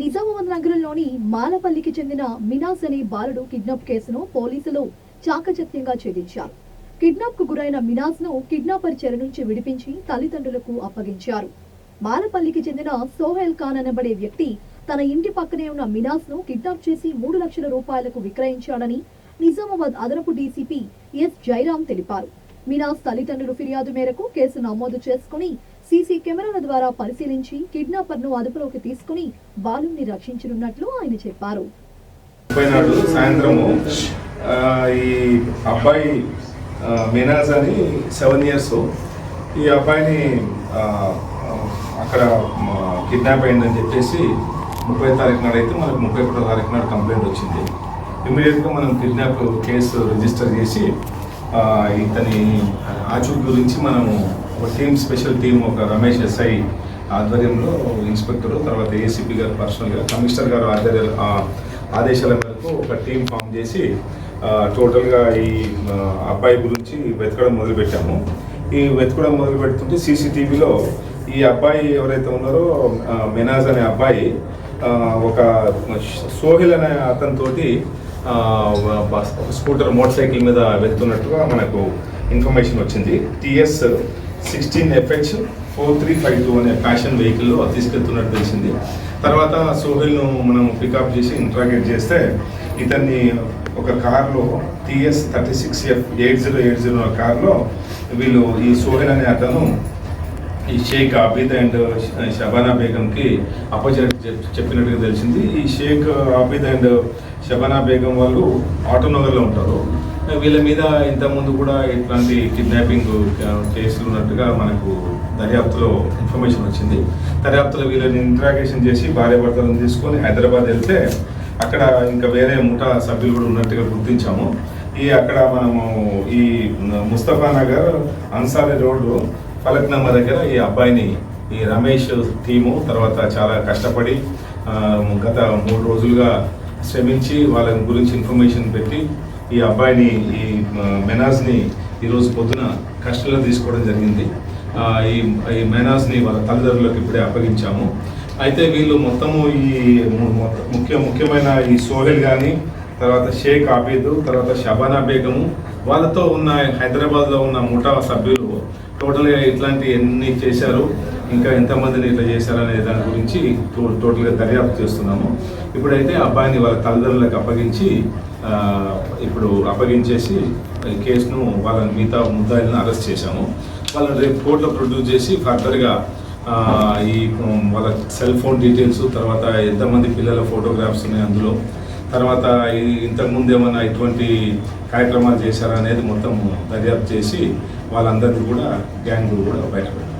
నిజామాబాద్ నగరంలోని మాలపల్లికి చెందిన మినాస్ అనే బాలుడు కిడ్నాప్ కేసును పోలీసులు చాకచక్యంగా ఛేదించారు. కిడ్నాప్ కు గురైన మినాస్ ను కిడ్నాపర్ చెర నుంచి విడిపించి తల్లిదండ్రులకు అప్పగించారు. మాలపల్లికి చెందిన సోహెల్ ఖాన్ అనబడే వ్యక్తి తన ఇంటి పక్కనే ఉన్న మినాస్ ను కిడ్నాప్ చేసి 3 లక్షల రూపాయలకు విక్రయించాడని నిజామాబాద్ అదనపు డీసీపీ ఎస్ జైరాం తెలిపారు. మినాస్ తల్లిదండ్రుల ఫిర్యాదు మేరకు కేసు నమోదు చేసుకుని సీసీ కెమెరాల ద్వారా పరిశీలించి కిడ్నాపర్ ను అదుపులోకి తీసుకుని బాలుని రక్షించనున్నట్లు ఆయన చెప్పారు. సాయంత్రము ఈ అబ్బాయి మినాజ్ అని 7 years ఈ అబ్బాయిని అక్కడ కిడ్నాప్ అయిందని చెప్పేసి 30వ తారీఖు నాడు అయితే మనకు 31వ తారీఖు నాడు కంప్లైంట్ వచ్చింది. ఇమీడియట్గా మనం కిడ్నాప్ కేసు రిజిస్టర్ చేసి ఇతని ఆచూకీ గురించి మనము ఒక స్పెషల్ టీం ఒక రమేష్ ఎస్ఐ ఆధ్వర్యంలో ఇన్స్పెక్టర్ తర్వాత ఏసీపీ గారు పర్సనల్గా కమిషనర్ గారు ఆదేశాల మేరకు ఒక టీం ఫామ్ చేసి టోటల్గా ఈ అబ్బాయి గురించి వెతకడం మొదలుపెట్టాము. ఈ వెతకడం మొదలు పెడుతుంటే సీసీటీవీలో ఈ అబ్బాయి ఎవరైతే ఉన్నారో మినాజ్ అనే అబ్బాయి ఒక సోహిల్ అనే అతనితోటి ఒక స్కూటర్ మోటార్ సైకిల్ మీద వెళ్తున్నట్టుగా మనకు ఇన్ఫర్మేషన్ వచ్చింది. TS 16FH 4352 అనే ఫ్యాషన్ వెహికల్లో తీసుకెళ్తున్నట్టు తెలిసింది. తర్వాత సోహెల్ను మనం పికప్ చేసి ఇంట్రాగేట్ చేస్తే ఇతన్ని ఒక కార్లో TS 36F 8080 కార్లో వీళ్ళు ఈ సోహెల్ అనే అతను ఈ షేక్ ఆబిద్ అండ్ షబానా బేగంకి అపోజిట్ చెప్పినట్టుగా తెలిసింది. ఈ షేక్ ఆబిద్ అండ్ షబానా బేగం వాళ్ళు ఆటోనగర్లో ఉంటారు. వీళ్ళ మీద ఇంతకుముందు కూడా ఇట్లాంటి కిడ్నాపింగ్ కేసులు ఉన్నట్టుగా మనకు దర్యాప్తులో ఇన్ఫర్మేషన్ వచ్చింది. దర్యాప్తులో వీళ్ళని ఇంట్రాగేషన్ చేసి భార్యాభర్తలను తీసుకొని హైదరాబాద్ వెళ్తే అక్కడ ఇంకా వేరే ముఠా సభ్యులు కూడా ఉన్నట్టుగా గుర్తించాము. అక్కడ మనము ఈ ముస్తఫా నగర్ అన్సారీ రోడ్డు ఫలక్నామా దగ్గర ఈ అబ్బాయిని ఈ రమేష్ టీము తర్వాత చాలా కష్టపడి గత 3 రోజులుగా శ్రమించి వాళ్ళ గురించి ఇన్ఫర్మేషన్ పెట్టి ఈ అబ్బాయిని ఈ మెనాజ్ని ఈరోజు పొద్దున కస్టడీలో తీసుకోవడం జరిగింది. ఈ మెనాజ్ని వాళ్ళ తల్లిదండ్రులకు ఇప్పుడే అప్పగించాము. అయితే వీళ్ళు మొత్తము ఈ ముఖ్యమైన ఈ సోహెల్ కానీ తర్వాత షేక్ ఆబిద్ తర్వాత షబానా బేగము వాళ్ళతో ఉన్న హైదరాబాద్లో ఉన్న ముఠా సభ్యులు టోటల్గా ఇట్లాంటి ఎన్ని చేశారు ఇంకా ఎంతమందిని ఇట్లా చేశారనే దాని గురించి టోటల్గా దర్యాప్తు చేస్తున్నాము. ఇప్పుడైతే అబ్బాయిని వాళ్ళ తల్లిదండ్రులకు అప్పగించేసి కేసును వాళ్ళ మిగతా ముద్దాయిలను అరెస్ట్ చేశాము. వాళ్ళని రేపు కోర్టులో ప్రొడ్యూస్ చేసి ఫర్దర్గా ఈ వాళ్ళ సెల్ ఫోన్ డీటెయిల్స్ తర్వాత ఎంతమంది పిల్లల ఫోటోగ్రాఫ్స్ ఉన్నాయి అందులో తర్వాత ఇంతకుముందు ఏమైనా ఇటువంటి కార్యక్రమాలు చేశారా అనేది మొత్తం దర్యాప్తు చేసి వాళ్ళందరినీ కూడా గ్యాంగ్ కూడా బయటపెట్టారు.